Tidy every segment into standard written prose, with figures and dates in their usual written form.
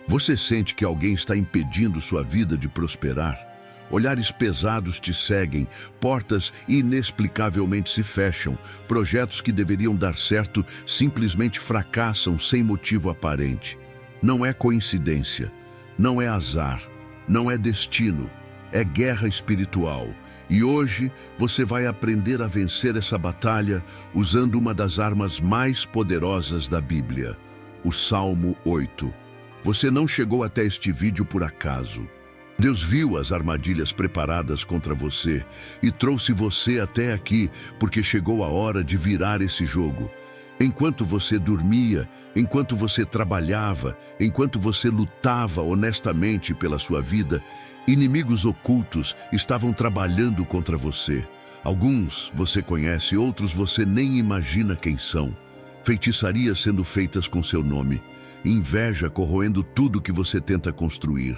Você sente que alguém está impedindo sua vida de prosperar? Olhares pesados te seguem, portas inexplicavelmente se fecham, projetos que deveriam dar certo simplesmente fracassam sem motivo aparente. Não é coincidência, não é azar, não é destino, é guerra espiritual. E hoje você vai aprender a vencer essa batalha usando uma das armas mais poderosas da Bíblia, o Salmo 8. Você não chegou até este vídeo por acaso. Deus viu as armadilhas preparadas contra você e trouxe você até aqui porque chegou a hora de virar esse jogo. Enquanto você dormia, enquanto você trabalhava, enquanto você lutava honestamente pela sua vida, inimigos ocultos estavam trabalhando contra você. Alguns você conhece, outros você nem imagina quem são. Feitiçarias sendo feitas com seu nome, inveja corroendo tudo que você tenta construir,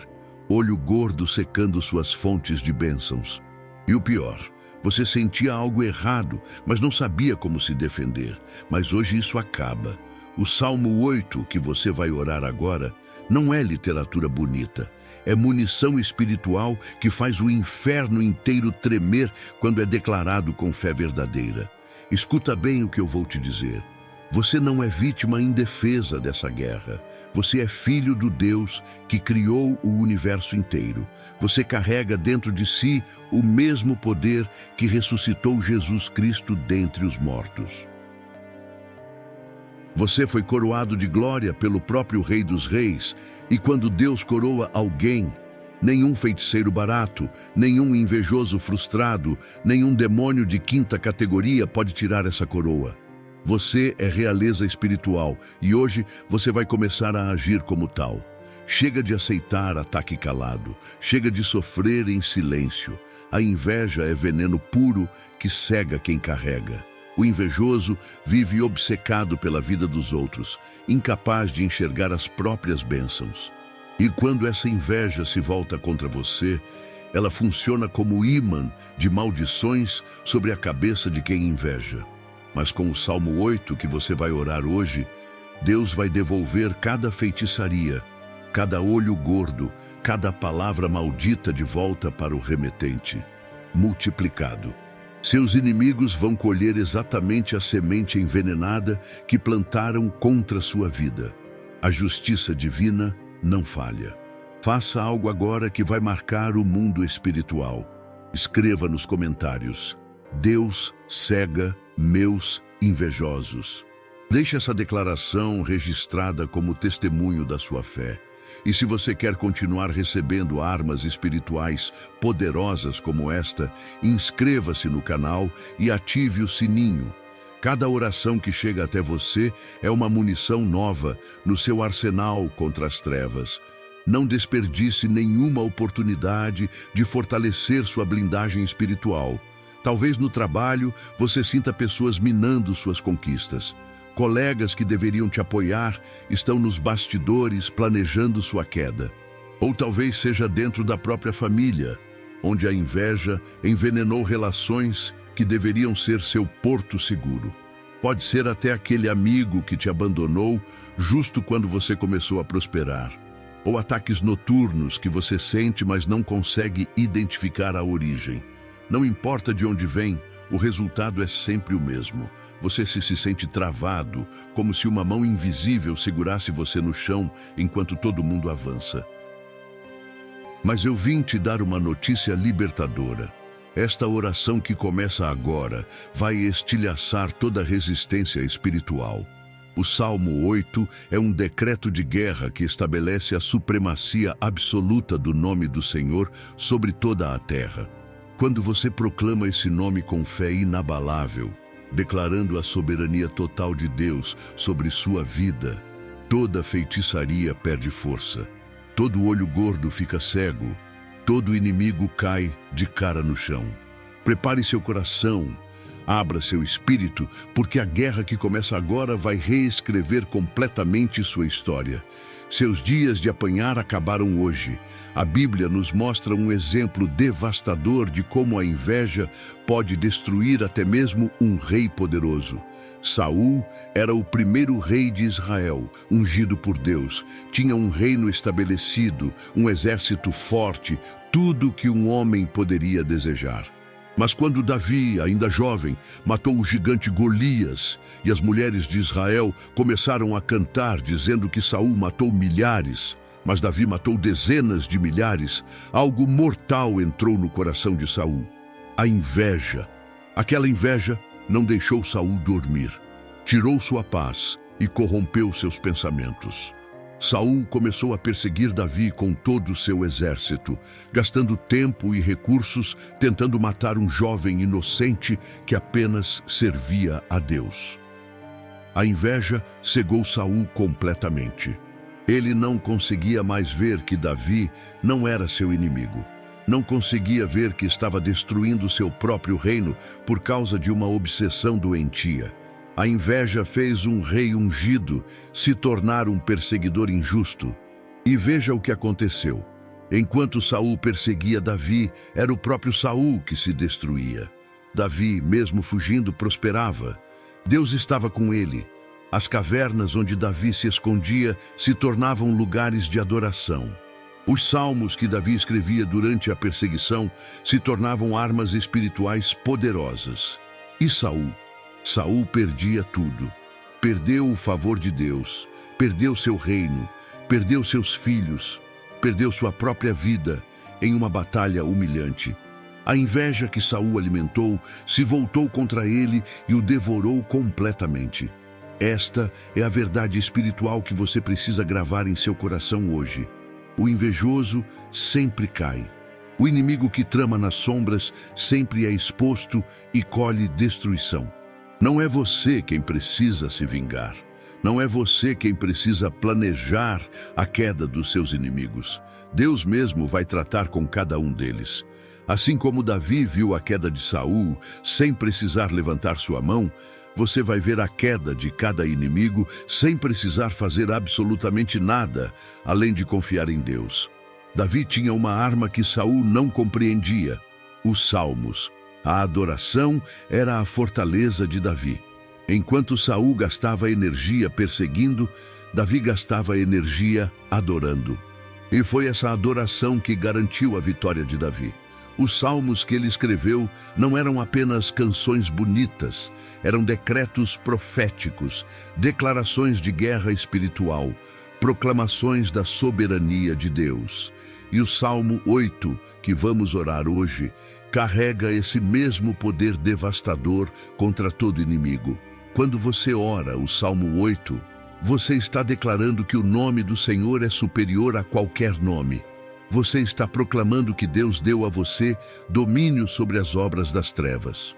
olho gordo secando suas fontes de bênçãos. E o pior, você sentia algo errado, mas não sabia como se defender. Mas hoje isso acaba. O Salmo 8, que você vai orar agora, não é literatura bonita. É munição espiritual que faz o inferno inteiro tremer quando é declarado com fé verdadeira. Escuta bem o que eu vou te dizer. Você não é vítima indefesa dessa guerra. Você é filho do Deus que criou o universo inteiro. Você carrega dentro de si o mesmo poder que ressuscitou Jesus Cristo dentre os mortos. Você foi coroado de glória pelo próprio Rei dos Reis, e quando Deus coroa alguém, nenhum feiticeiro barato, nenhum invejoso frustrado, nenhum demônio de quinta categoria pode tirar essa coroa. Você é realeza espiritual e hoje você vai começar a agir como tal. Chega de aceitar ataque calado, chega de sofrer em silêncio. A inveja é veneno puro que cega quem carrega. O invejoso vive obcecado pela vida dos outros, incapaz de enxergar as próprias bênçãos. E quando essa inveja se volta contra você, ela funciona como ímã de maldições sobre a cabeça de quem inveja. Mas com o Salmo 8 que você vai orar hoje, Deus vai devolver cada feitiçaria, cada olho gordo, cada palavra maldita de volta para o remetente, multiplicado. Seus inimigos vão colher exatamente a semente envenenada que plantaram contra sua vida. A justiça divina não falha. Faça algo agora que vai marcar o mundo espiritual. Escreva nos comentários: Deus cega meus invejosos. Deixe essa declaração registrada como testemunho da sua fé. E se você quer continuar recebendo armas espirituais poderosas como esta, inscreva-se no canal e ative o sininho. Cada oração que chega até você é uma munição nova no seu arsenal contra as trevas. Não desperdice nenhuma oportunidade de fortalecer sua blindagem espiritual. Talvez no trabalho você sinta pessoas minando suas conquistas. Colegas que deveriam te apoiar estão nos bastidores planejando sua queda. Ou talvez seja dentro da própria família, onde a inveja envenenou relações que deveriam ser seu porto seguro. Pode ser até aquele amigo que te abandonou justo quando você começou a prosperar. Ou ataques noturnos que você sente, mas não consegue identificar a origem. Não importa de onde vem, o resultado é sempre o mesmo. Você se sente travado, como se uma mão invisível segurasse você no chão enquanto todo mundo avança. Mas eu vim te dar uma notícia libertadora. Esta oração que começa agora vai estilhaçar toda resistência espiritual. O Salmo 8 é um decreto de guerra que estabelece a supremacia absoluta do nome do Senhor sobre toda a terra. Quando você proclama esse nome com fé inabalável, declarando a soberania total de Deus sobre sua vida, toda feitiçaria perde força, todo olho gordo fica cego, todo inimigo cai de cara no chão. Prepare seu coração, abra seu espírito, porque a guerra que começa agora vai reescrever completamente sua história. Seus dias de apanhar acabaram hoje. A Bíblia nos mostra um exemplo devastador de como a inveja pode destruir até mesmo um rei poderoso. Saul era o primeiro rei de Israel, ungido por Deus. Tinha um reino estabelecido, um exército forte, tudo que um homem poderia desejar. Mas quando Davi, ainda jovem, matou o gigante Golias, e as mulheres de Israel começaram a cantar, dizendo que Saul matou milhares, mas Davi matou dezenas de milhares, algo mortal entrou no coração de Saul: a inveja. Aquela inveja não deixou Saul dormir, tirou sua paz e corrompeu seus pensamentos. Saul começou a perseguir Davi com todo o seu exército, gastando tempo e recursos tentando matar um jovem inocente que apenas servia a Deus. A inveja cegou Saul completamente. Ele não conseguia mais ver que Davi não era seu inimigo. Não conseguia ver que estava destruindo seu próprio reino por causa de uma obsessão doentia. A inveja fez um rei ungido se tornar um perseguidor injusto. E veja o que aconteceu. Enquanto Saul perseguia Davi, era o próprio Saul que se destruía. Davi, mesmo fugindo, prosperava. Deus estava com ele. As cavernas onde Davi se escondia se tornavam lugares de adoração. Os salmos que Davi escrevia durante a perseguição se tornavam armas espirituais poderosas. E Saul perdia tudo. Perdeu o favor de Deus, perdeu seu reino, perdeu seus filhos, perdeu sua própria vida em uma batalha humilhante. A inveja que Saul alimentou se voltou contra ele e o devorou completamente. Esta é a verdade espiritual que você precisa gravar em seu coração hoje. O invejoso sempre cai. O inimigo que trama nas sombras sempre é exposto e colhe destruição. Não é você quem precisa se vingar. Não é você quem precisa planejar a queda dos seus inimigos. Deus mesmo vai tratar com cada um deles. Assim como Davi viu a queda de Saul sem precisar levantar sua mão, você vai ver a queda de cada inimigo sem precisar fazer absolutamente nada, além de confiar em Deus. Davi tinha uma arma que Saul não compreendia: os salmos. A adoração era a fortaleza de Davi. Enquanto Saul gastava energia perseguindo, Davi gastava energia adorando. E foi essa adoração que garantiu a vitória de Davi. Os salmos que ele escreveu não eram apenas canções bonitas, eram decretos proféticos, declarações de guerra espiritual, proclamações da soberania de Deus. E o Salmo 8, que vamos orar hoje, carrega esse mesmo poder devastador contra todo inimigo. Quando você ora o Salmo 8, você está declarando que o nome do Senhor é superior a qualquer nome. Você está proclamando que Deus deu a você domínio sobre as obras das trevas.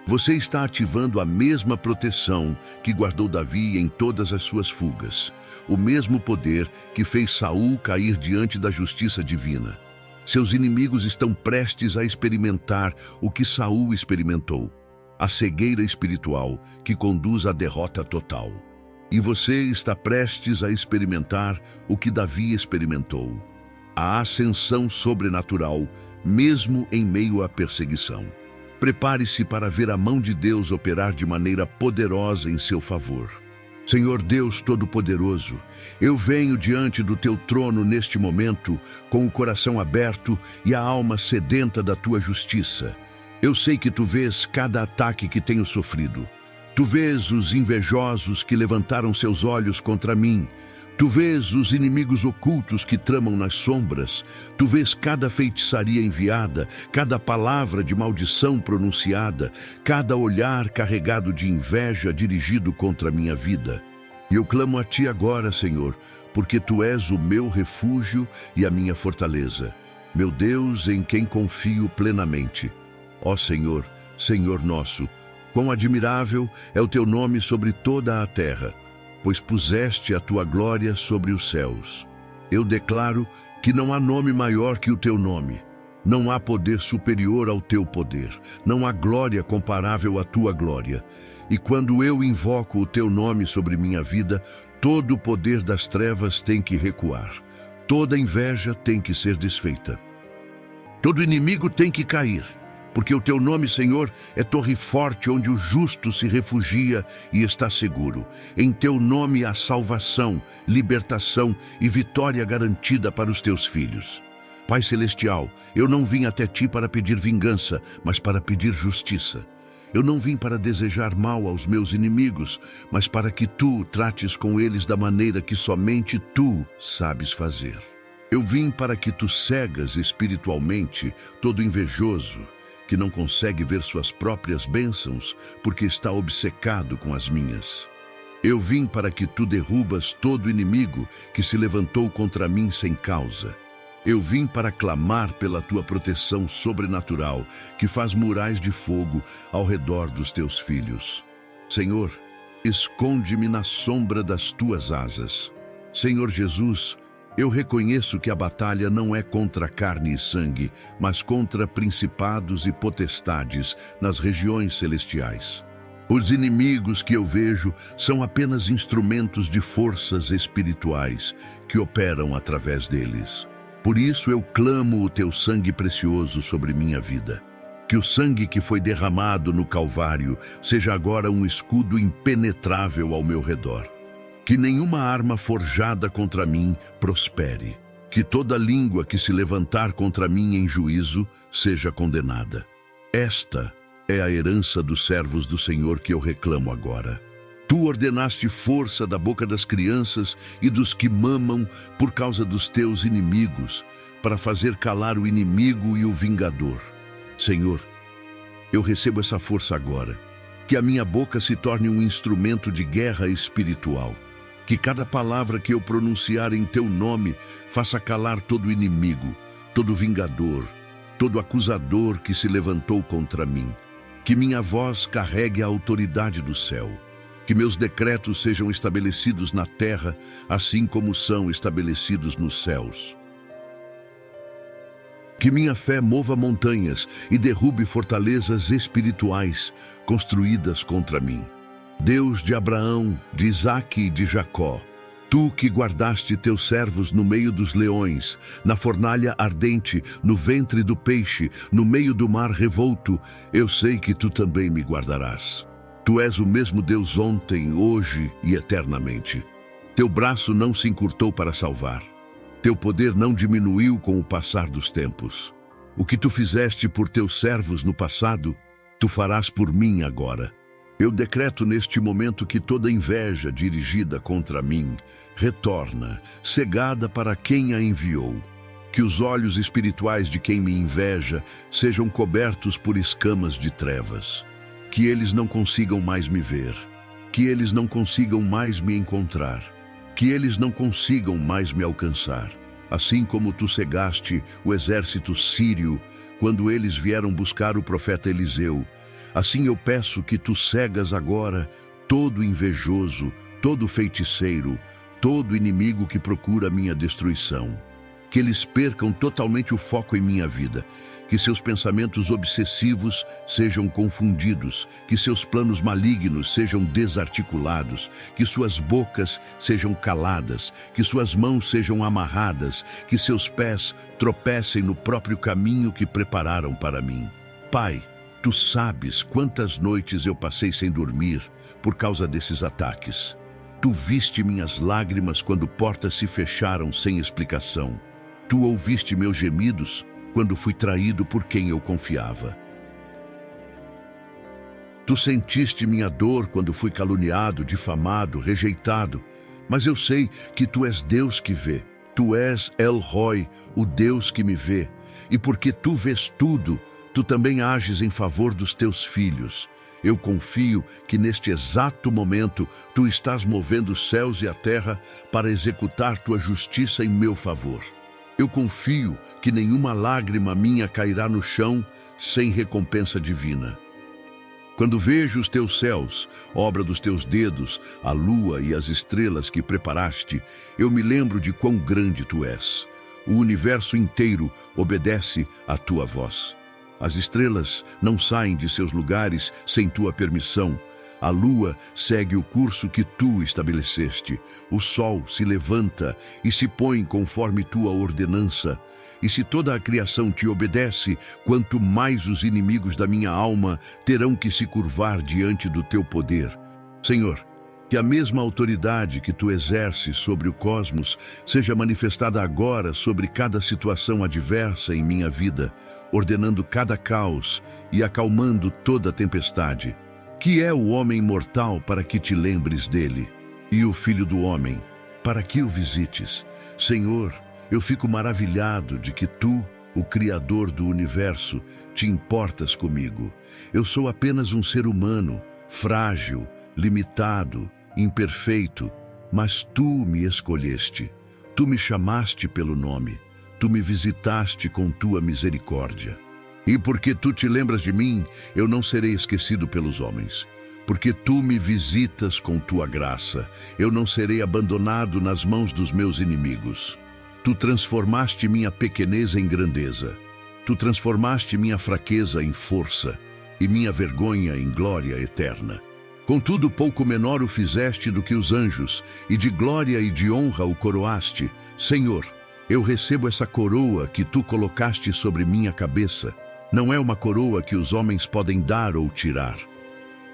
Você está ativando a mesma proteção que guardou Davi em todas as suas fugas, o mesmo poder que fez Saul cair diante da justiça divina. Seus inimigos estão prestes a experimentar o que Saul experimentou, a cegueira espiritual que conduz à derrota total. E você está prestes a experimentar o que Davi experimentou, a ascensão sobrenatural, mesmo em meio à perseguição. Prepare-se para ver a mão de Deus operar de maneira poderosa em seu favor. Senhor Deus Todo-Poderoso, eu venho diante do teu trono neste momento com o coração aberto e a alma sedenta da tua justiça. Eu sei que tu vês cada ataque que tenho sofrido. Tu vês os invejosos que levantaram seus olhos contra mim. Tu vês os inimigos ocultos que tramam nas sombras. Tu vês cada feitiçaria enviada, cada palavra de maldição pronunciada, cada olhar carregado de inveja dirigido contra a minha vida. E eu clamo a ti agora, Senhor, porque tu és o meu refúgio e a minha fortaleza, meu Deus em quem confio plenamente. Ó Senhor, Senhor nosso, quão admirável é o teu nome sobre toda a terra, pois puseste a tua glória sobre os céus. Eu declaro que não há nome maior que o teu nome. Não há poder superior ao teu poder. Não há glória comparável à tua glória. E quando eu invoco o teu nome sobre minha vida, todo o poder das trevas tem que recuar. Toda inveja tem que ser desfeita. Todo inimigo tem que cair. Porque o teu nome, Senhor, é torre forte onde o justo se refugia e está seguro. Em teu nome há salvação, libertação e vitória garantida para os teus filhos. Pai Celestial, eu não vim até ti para pedir vingança, mas para pedir justiça. Eu não vim para desejar mal aos meus inimigos, mas para que tu trates com eles da maneira que somente tu sabes fazer. Eu vim para que tu cegas espiritualmente todo invejoso, que não consegue ver suas próprias bênçãos, porque está obcecado com as minhas. Eu vim para que tu derrubas todo inimigo que se levantou contra mim sem causa. Eu vim para clamar pela tua proteção sobrenatural, que faz murais de fogo ao redor dos teus filhos. Senhor, esconde-me na sombra das tuas asas. Senhor Jesus, eu reconheço que a batalha não é contra carne e sangue, mas contra principados e potestades nas regiões celestiais. Os inimigos que eu vejo são apenas instrumentos de forças espirituais que operam através deles. Por isso eu clamo o teu sangue precioso sobre minha vida. Que o sangue que foi derramado no Calvário seja agora um escudo impenetrável ao meu redor. Que nenhuma arma forjada contra mim prospere. Que toda língua que se levantar contra mim em juízo seja condenada. Esta é a herança dos servos do Senhor que eu reclamo agora. Tu ordenaste força da boca das crianças e dos que mamam por causa dos teus inimigos, para fazer calar o inimigo e o vingador. Senhor, eu recebo essa força agora. Que a minha boca se torne um instrumento de guerra espiritual. Que cada palavra que eu pronunciar em teu nome faça calar todo inimigo, todo vingador, todo acusador que se levantou contra mim. Que minha voz carregue a autoridade do céu. Que meus decretos sejam estabelecidos na terra, assim como são estabelecidos nos céus. Que minha fé mova montanhas e derrube fortalezas espirituais construídas contra mim. Deus de Abraão, de Isaque e de Jacó, tu que guardaste teus servos no meio dos leões, na fornalha ardente, no ventre do peixe, no meio do mar revolto, eu sei que tu também me guardarás. Tu és o mesmo Deus ontem, hoje e eternamente. Teu braço não se encurtou para salvar. Teu poder não diminuiu com o passar dos tempos. O que tu fizeste por teus servos no passado, tu farás por mim agora. Eu decreto neste momento que toda inveja dirigida contra mim retorna, cegada para quem a enviou. Que os olhos espirituais de quem me inveja sejam cobertos por escamas de trevas. Que eles não consigam mais me ver. Que eles não consigam mais me encontrar. Que eles não consigam mais me alcançar. Assim como tu cegaste o exército sírio quando eles vieram buscar o profeta Eliseu, assim eu peço que tu cegas agora todo invejoso, todo feiticeiro, todo inimigo que procura minha destruição. Que eles percam totalmente o foco em minha vida, que seus pensamentos obsessivos sejam confundidos, que seus planos malignos sejam desarticulados, que suas bocas sejam caladas, que suas mãos sejam amarradas, que seus pés tropecem no próprio caminho que prepararam para mim. Pai, tu sabes quantas noites eu passei sem dormir por causa desses ataques. Tu viste minhas lágrimas quando portas se fecharam sem explicação. Tu ouviste meus gemidos quando fui traído por quem eu confiava. Tu sentiste minha dor quando fui caluniado, difamado, rejeitado, mas eu sei que tu és Deus que vê. Tu és El Roi, o Deus que me vê, e porque tu vês tudo, tu também ages em favor dos teus filhos. Eu confio que neste exato momento tu estás movendo os céus e a terra para executar tua justiça em meu favor. Eu confio que nenhuma lágrima minha cairá no chão sem recompensa divina. Quando vejo os teus céus, obra dos teus dedos, a lua e as estrelas que preparaste, eu me lembro de quão grande tu és. O universo inteiro obedece à tua voz. As estrelas não saem de seus lugares sem tua permissão. A lua segue o curso que tu estabeleceste. O sol se levanta e se põe conforme tua ordenança. E se toda a criação te obedece, quanto mais os inimigos da minha alma terão que se curvar diante do teu poder. Senhor, que a mesma autoridade que tu exerces sobre o cosmos seja manifestada agora sobre cada situação adversa em minha vida, ordenando cada caos e acalmando toda tempestade. Que é o homem mortal para que te lembres dele, e o filho do homem para que o visites? Senhor, eu fico maravilhado de que tu, o Criador do universo, te importas comigo. Eu sou apenas um ser humano, frágil, limitado, imperfeito, mas tu me escolheste. Tu me chamaste pelo nome. Tu me visitaste com tua misericórdia. E porque tu te lembras de mim, eu não serei esquecido pelos homens. Porque tu me visitas com tua graça, eu não serei abandonado nas mãos dos meus inimigos. Tu transformaste minha pequenez em grandeza. Tu transformaste minha fraqueza em força e minha vergonha em glória eterna. Contudo, pouco menor o fizeste do que os anjos, e de glória e de honra o coroaste. Senhor, eu recebo essa coroa que tu colocaste sobre minha cabeça. Não é uma coroa que os homens podem dar ou tirar.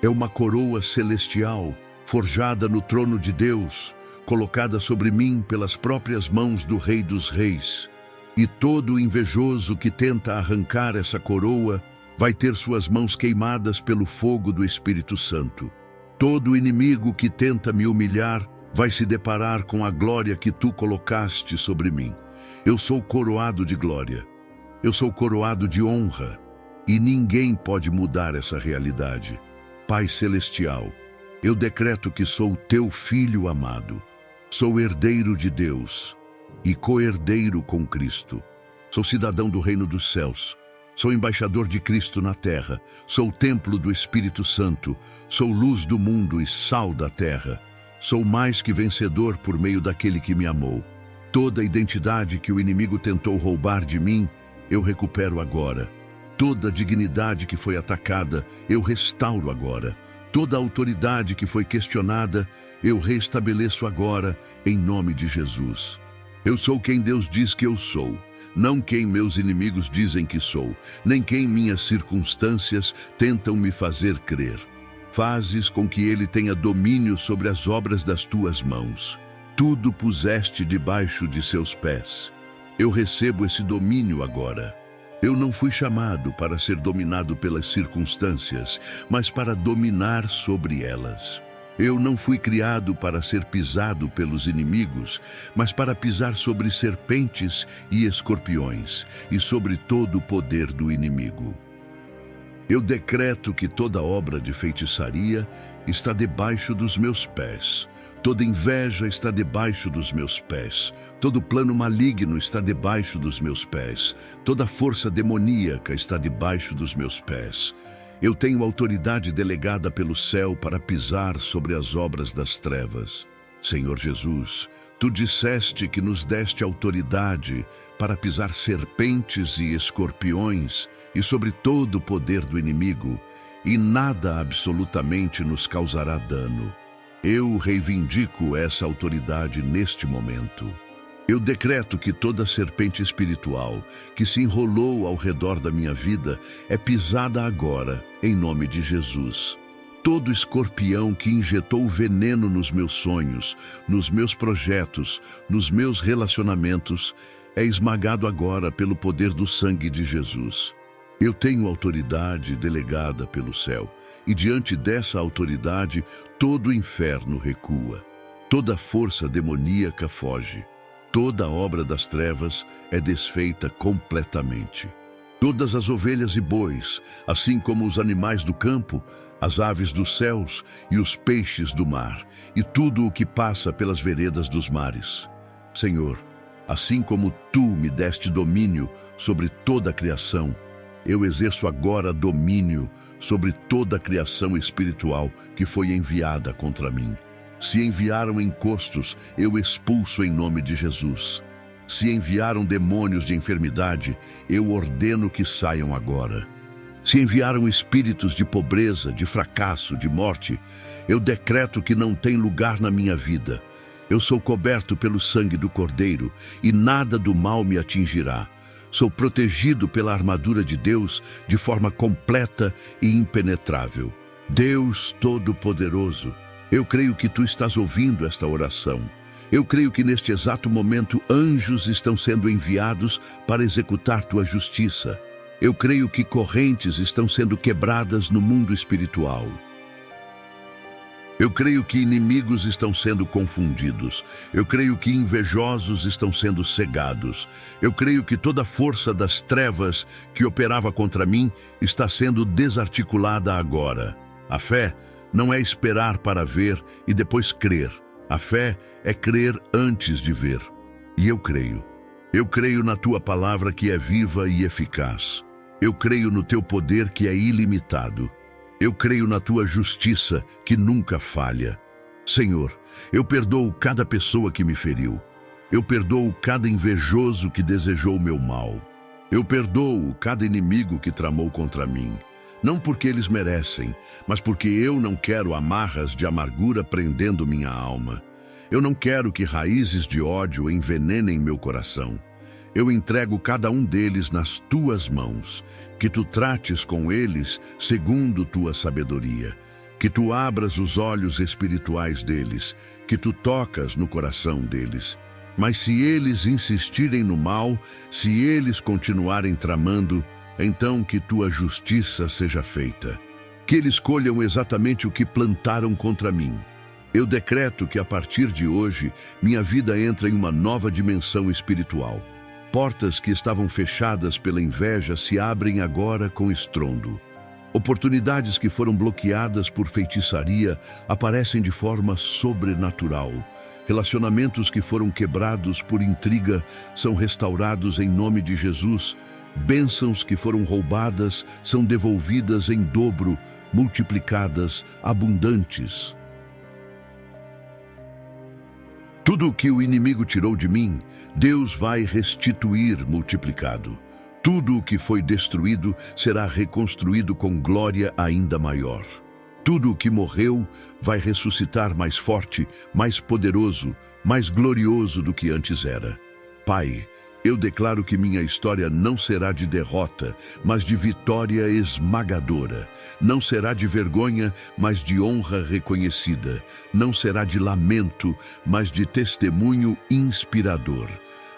É uma coroa celestial, forjada no trono de Deus, colocada sobre mim pelas próprias mãos do Rei dos Reis. E todo invejoso que tenta arrancar essa coroa vai ter suas mãos queimadas pelo fogo do Espírito Santo. Todo inimigo que tenta me humilhar vai se deparar com a glória que tu colocaste sobre mim. Eu sou coroado de glória. Eu sou coroado de honra. E ninguém pode mudar essa realidade. Pai Celestial, eu decreto que sou teu filho amado. Sou herdeiro de Deus e co-herdeiro com Cristo. Sou cidadão do reino dos céus. Sou embaixador de Cristo na terra, sou templo do Espírito Santo, sou luz do mundo e sal da terra. Sou mais que vencedor por meio daquele que me amou. Toda a identidade que o inimigo tentou roubar de mim, eu recupero agora. Toda a dignidade que foi atacada, eu restauro agora. Toda a autoridade que foi questionada, eu restabeleço agora, em nome de Jesus. Eu sou quem Deus diz que eu sou. Não quem meus inimigos dizem que sou, nem quem minhas circunstâncias tentam me fazer crer. Fazes com que ele tenha domínio sobre as obras das tuas mãos. Tudo puseste debaixo de seus pés. Eu recebo esse domínio agora. Eu não fui chamado para ser dominado pelas circunstâncias, mas para dominar sobre elas. Eu não fui criado para ser pisado pelos inimigos, mas para pisar sobre serpentes e escorpiões, e sobre todo o poder do inimigo. Eu decreto que toda obra de feitiçaria está debaixo dos meus pés. Toda inveja está debaixo dos meus pés. Todo plano maligno está debaixo dos meus pés. Toda força demoníaca está debaixo dos meus pés. Eu tenho autoridade delegada pelo céu para pisar sobre as obras das trevas. Senhor Jesus, tu disseste que nos deste autoridade para pisar serpentes e escorpiões e sobre todo o poder do inimigo, e nada absolutamente nos causará dano. Eu reivindico essa autoridade neste momento. Eu decreto que toda serpente espiritual que se enrolou ao redor da minha vida é pisada agora, em nome de Jesus. Todo escorpião que injetou veneno nos meus sonhos, nos meus projetos, nos meus relacionamentos, é esmagado agora pelo poder do sangue de Jesus. Eu tenho autoridade delegada pelo céu, e diante dessa autoridade, todo o inferno recua. Toda força demoníaca foge. Toda a obra das trevas é desfeita completamente. Todas as ovelhas e bois, assim como os animais do campo, as aves dos céus e os peixes do mar, e tudo o que passa pelas veredas dos mares. Senhor, assim como tu me deste domínio sobre toda a criação, eu exerço agora domínio sobre toda a criação espiritual que foi enviada contra mim. Se enviaram encostos, eu expulso em nome de Jesus. Se enviaram demônios de enfermidade, eu ordeno que saiam agora. Se enviaram espíritos de pobreza, de fracasso, de morte, eu decreto que não tem lugar na minha vida. Eu sou coberto pelo sangue do Cordeiro e nada do mal me atingirá. Sou protegido pela armadura de Deus de forma completa e impenetrável. Deus Todo-Poderoso, eu creio que Tu estás ouvindo esta oração. Eu creio que neste exato momento anjos estão sendo enviados para executar Tua justiça. Eu creio que correntes estão sendo quebradas no mundo espiritual. Eu creio que inimigos estão sendo confundidos. Eu creio que invejosos estão sendo cegados. Eu creio que toda a força das trevas que operava contra mim está sendo desarticulada agora. A fé não é esperar para ver e depois crer. A fé é crer antes de ver. E eu creio. Eu creio na Tua palavra que é viva e eficaz. Eu creio no Teu poder que é ilimitado. Eu creio na Tua justiça, que nunca falha. Senhor, eu perdoo cada pessoa que me feriu. Eu perdoo cada invejoso que desejou o meu mal. Eu perdoo cada inimigo que tramou contra mim. Não porque eles merecem, mas porque eu não quero amarras de amargura prendendo minha alma. Eu não quero que raízes de ódio envenenem meu coração. Eu entrego cada um deles nas Tuas mãos, que Tu trates com eles segundo Tua sabedoria, que Tu abras os olhos espirituais deles, que Tu tocas no coração deles. Mas se eles insistirem no mal, se eles continuarem tramando, então que Tua justiça seja feita. Que eles colham exatamente o que plantaram contra mim. Eu decreto que a partir de hoje, minha vida entra em uma nova dimensão espiritual. Portas que estavam fechadas pela inveja se abrem agora com estrondo. Oportunidades que foram bloqueadas por feitiçaria aparecem de forma sobrenatural. Relacionamentos que foram quebrados por intriga são restaurados em nome de Jesus. Bênçãos que foram roubadas são devolvidas em dobro, multiplicadas, abundantes. Tudo o que o inimigo tirou de mim, Deus vai restituir multiplicado. Tudo o que foi destruído será reconstruído com glória ainda maior. Tudo o que morreu vai ressuscitar mais forte, mais poderoso, mais glorioso do que antes era. Pai, eu declaro que minha história não será de derrota, mas de vitória esmagadora. Não será de vergonha, mas de honra reconhecida. Não será de lamento, mas de testemunho inspirador.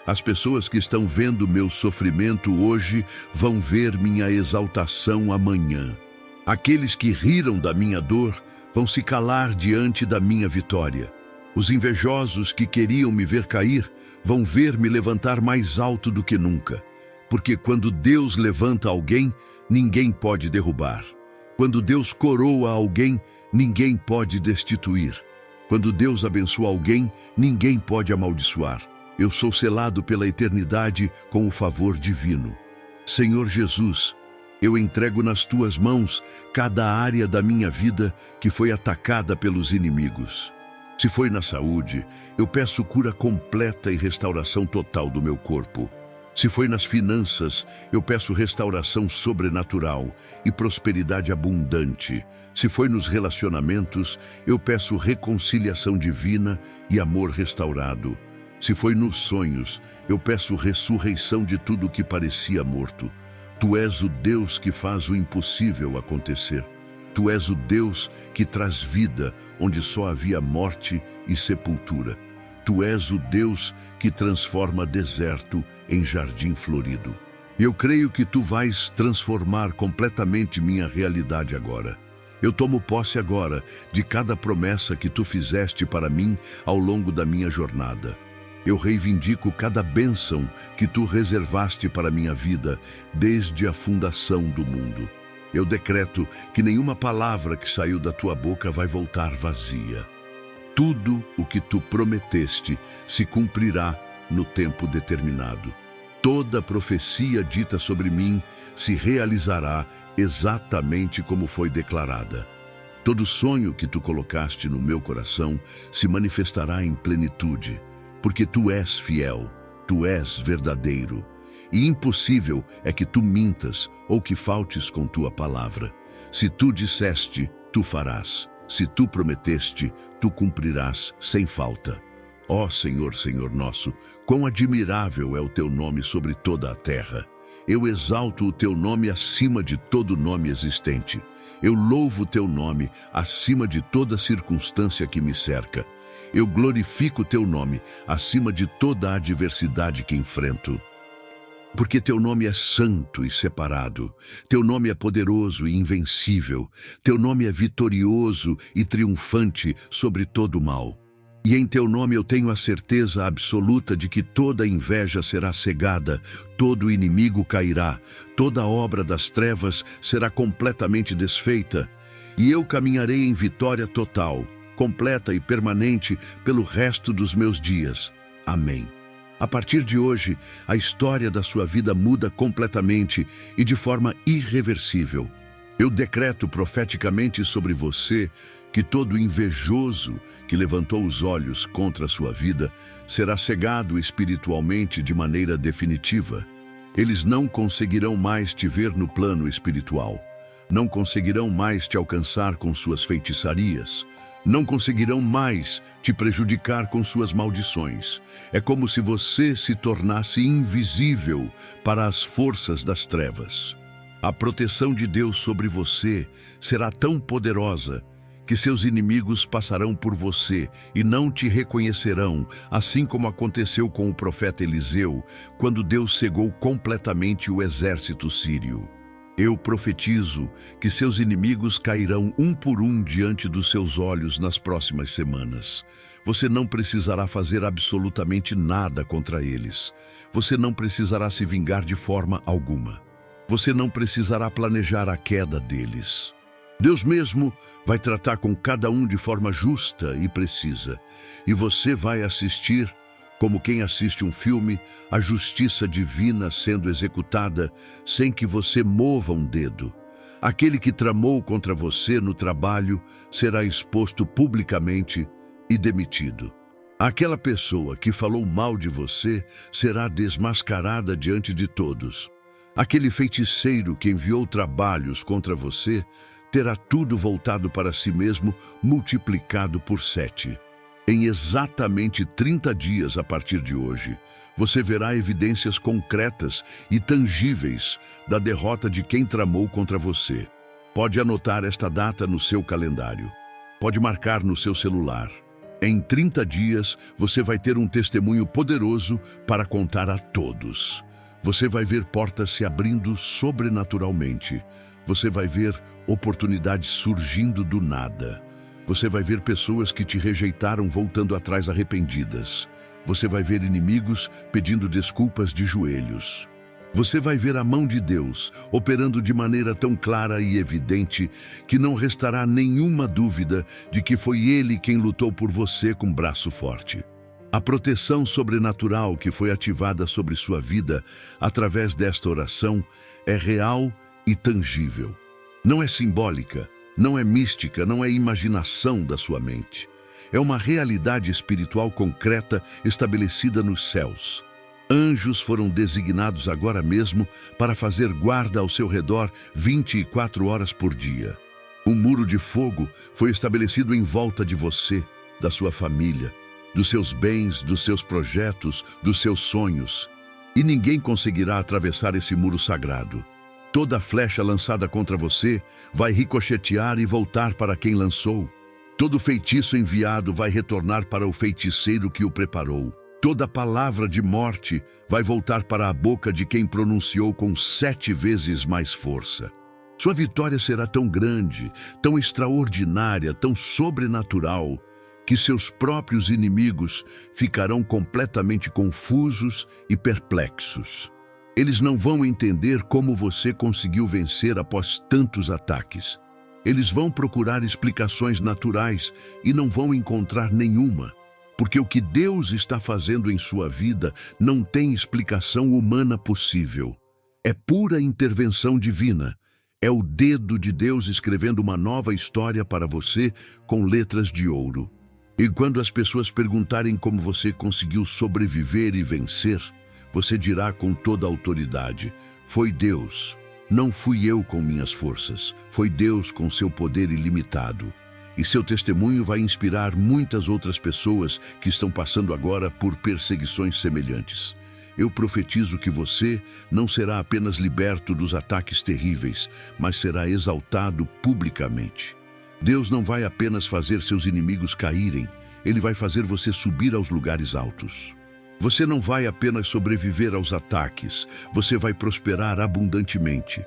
As pessoas que estão vendo meu sofrimento hoje vão ver minha exaltação amanhã. Aqueles que riram da minha dor vão se calar diante da minha vitória. Os invejosos que queriam me ver cair vão ver me levantar mais alto do que nunca. Porque quando Deus levanta alguém, ninguém pode derrubar. Quando Deus coroa alguém, ninguém pode destituir. Quando Deus abençoa alguém, ninguém pode amaldiçoar. Eu sou selado pela eternidade com o favor divino. Senhor Jesus, eu entrego nas Tuas mãos cada área da minha vida que foi atacada pelos inimigos. Se foi na saúde, eu peço cura completa e restauração total do meu corpo. Se foi nas finanças, eu peço restauração sobrenatural e prosperidade abundante. Se foi nos relacionamentos, eu peço reconciliação divina e amor restaurado. Se foi nos sonhos, eu peço ressurreição de tudo que parecia morto. Tu és o Deus que faz o impossível acontecer. Tu és o Deus que traz vida onde só havia morte e sepultura. Tu és o Deus que transforma deserto em jardim florido. Eu creio que Tu vais transformar completamente minha realidade agora. Eu tomo posse agora de cada promessa que Tu fizeste para mim ao longo da minha jornada. Eu reivindico cada bênção que Tu reservaste para minha vida desde a fundação do mundo. Eu decreto que nenhuma palavra que saiu da Tua boca vai voltar vazia. Tudo o que Tu prometeste se cumprirá no tempo determinado. Toda profecia dita sobre mim se realizará exatamente como foi declarada. Todo sonho que Tu colocaste no meu coração se manifestará em plenitude, porque Tu és fiel, Tu és verdadeiro. e impossível é que tu mintas ou que faltes com tua palavra. Se tu disseste, tu farás. Se tu prometeste, tu cumprirás sem falta. Ó Senhor, Senhor nosso, quão admirável é o teu nome sobre toda a terra. Eu exalto o teu nome acima de todo nome existente. Eu louvo o teu nome acima de toda circunstância que me cerca. Eu glorifico o teu nome acima de toda a adversidade que enfrento. Porque teu nome é santo e separado, teu nome é poderoso e invencível, teu nome é vitorioso e triunfante sobre todo o mal. E em teu nome eu tenho a certeza absoluta de que toda inveja será cegada, todo inimigo cairá, toda obra das trevas será completamente desfeita, e eu caminharei em vitória total, completa e permanente pelo resto dos meus dias. Amém. A partir de hoje, a história da sua vida muda completamente e de forma irreversível. Eu decreto profeticamente sobre você que todo invejoso que levantou os olhos contra a sua vida será cegado espiritualmente de maneira definitiva. Eles não conseguirão mais te ver no plano espiritual. Não conseguirão mais te alcançar com suas feitiçarias. Não conseguirão mais te prejudicar com suas maldições. É como se você se tornasse invisível para as forças das trevas. A proteção de Deus sobre você será tão poderosa que seus inimigos passarão por você e não te reconhecerão, assim como aconteceu com o profeta Eliseu, quando Deus cegou completamente o exército sírio. Eu profetizo que seus inimigos cairão um por um diante dos seus olhos nas próximas semanas. Você não precisará fazer absolutamente nada contra eles. Você não precisará se vingar de forma alguma. Você não precisará planejar a queda deles. Deus mesmo vai tratar com cada um de forma justa e precisa. E você vai assistir, como quem assiste um filme, a justiça divina sendo executada sem que você mova um dedo. Aquele que tramou contra você no trabalho será exposto publicamente e demitido. Aquela pessoa que falou mal de você será desmascarada diante de todos. Aquele feiticeiro que enviou trabalhos contra você terá tudo voltado para si mesmo, multiplicado por 7. Em exatamente 30 dias a partir de hoje, você verá evidências concretas e tangíveis da derrota de quem tramou contra você. Pode anotar esta data no seu calendário. Pode marcar no seu celular. Em 30 dias, você vai ter um testemunho poderoso para contar a todos. Você vai ver portas se abrindo sobrenaturalmente. Você vai ver oportunidades surgindo do nada. Você vai ver pessoas que te rejeitaram voltando atrás arrependidas. Você vai ver inimigos pedindo desculpas de joelhos. Você vai ver a mão de Deus operando de maneira tão clara e evidente que não restará nenhuma dúvida de que foi Ele quem lutou por você com braço forte. A proteção sobrenatural que foi ativada sobre sua vida através desta oração é real e tangível. Não é simbólica, não é mística, não é imaginação da sua mente. É uma realidade espiritual concreta estabelecida nos céus. Anjos foram designados agora mesmo para fazer guarda ao seu redor 24 horas por dia. Um muro de fogo foi estabelecido em volta de você, da sua família, dos seus bens, dos seus projetos, dos seus sonhos. E ninguém conseguirá atravessar esse muro sagrado. Toda flecha lançada contra você vai ricochetear e voltar para quem lançou. Todo feitiço enviado vai retornar para o feiticeiro que o preparou. Toda palavra de morte vai voltar para a boca de quem pronunciou com 7 vezes mais força. Sua vitória será tão grande, tão extraordinária, tão sobrenatural, que seus próprios inimigos ficarão completamente confusos e perplexos. Eles não vão entender como você conseguiu vencer após tantos ataques. Eles vão procurar explicações naturais e não vão encontrar nenhuma, porque o que Deus está fazendo em sua vida não tem explicação humana possível. É pura intervenção divina. É o dedo de Deus escrevendo uma nova história para você com letras de ouro. E quando as pessoas perguntarem como você conseguiu sobreviver e vencer, Você dirá com toda a autoridade: foi Deus. Não fui eu com minhas forças, foi Deus com seu poder ilimitado. E seu testemunho vai inspirar muitas outras pessoas que estão passando agora por perseguições semelhantes. Eu profetizo que você não será apenas liberto dos ataques terríveis, mas será exaltado publicamente. Deus não vai apenas fazer seus inimigos caírem, Ele vai fazer você subir aos lugares altos. Você não vai apenas sobreviver aos ataques, você vai prosperar abundantemente.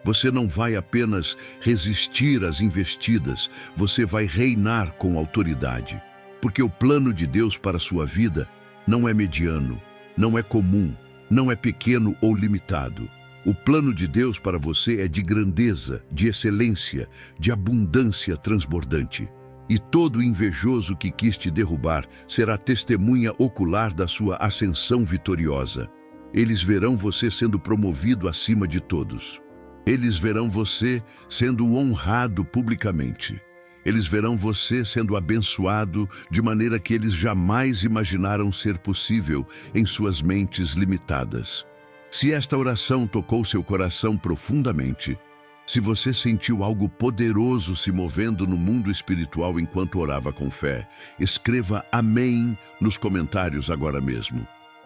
Você não vai apenas resistir às investidas, você vai reinar com autoridade. Porque o plano de Deus para a sua vida não é mediano, não é comum, não é pequeno ou limitado. O plano de Deus para você é de grandeza, de excelência, de abundância transbordante. E todo invejoso que quis te derrubar será testemunha ocular da sua ascensão vitoriosa. Eles verão você sendo promovido acima de todos. Eles verão você sendo honrado publicamente. Eles verão você sendo abençoado de maneira que eles jamais imaginaram ser possível em suas mentes limitadas. Se esta oração tocou seu coração profundamente, se você sentiu algo poderoso se movendo no mundo espiritual enquanto orava com fé, escreva amém nos comentários agora mesmo.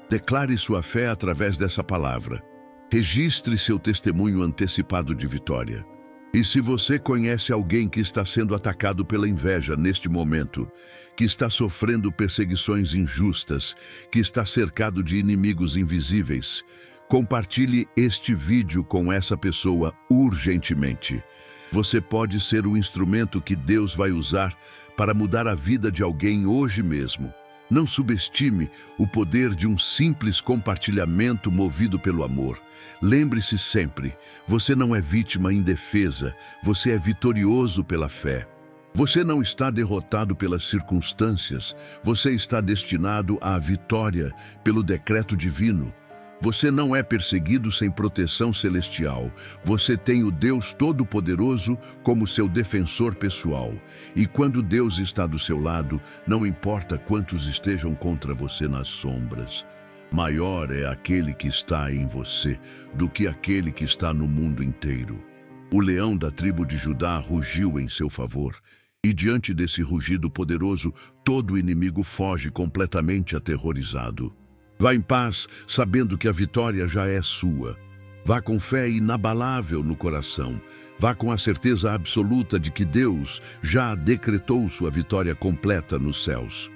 Declare sua fé através dessa palavra. Registre seu testemunho antecipado de vitória. E se você conhece alguém que está sendo atacado pela inveja neste momento, que está sofrendo perseguições injustas, que está cercado de inimigos invisíveis, compartilhe este vídeo com essa pessoa urgentemente. Você pode ser o instrumento que Deus vai usar para mudar a vida de alguém hoje mesmo. Não subestime o poder de um simples compartilhamento movido pelo amor. Lembre-se sempre, você não é vítima indefesa, você é vitorioso pela fé. Você não está derrotado pelas circunstâncias, você está destinado à vitória pelo decreto divino. Você não é perseguido sem proteção celestial. Você tem o Deus Todo-Poderoso como seu defensor pessoal. E quando Deus está do seu lado, não importa quantos estejam contra você nas sombras. Maior é aquele que está em você do que aquele que está no mundo inteiro. O leão da tribo de Judá rugiu em seu favor. E diante desse rugido poderoso, todo inimigo foge completamente aterrorizado. Vá em paz, sabendo que a vitória já é sua. Vá com fé inabalável no coração. Vá com a certeza absoluta de que Deus já decretou sua vitória completa nos céus.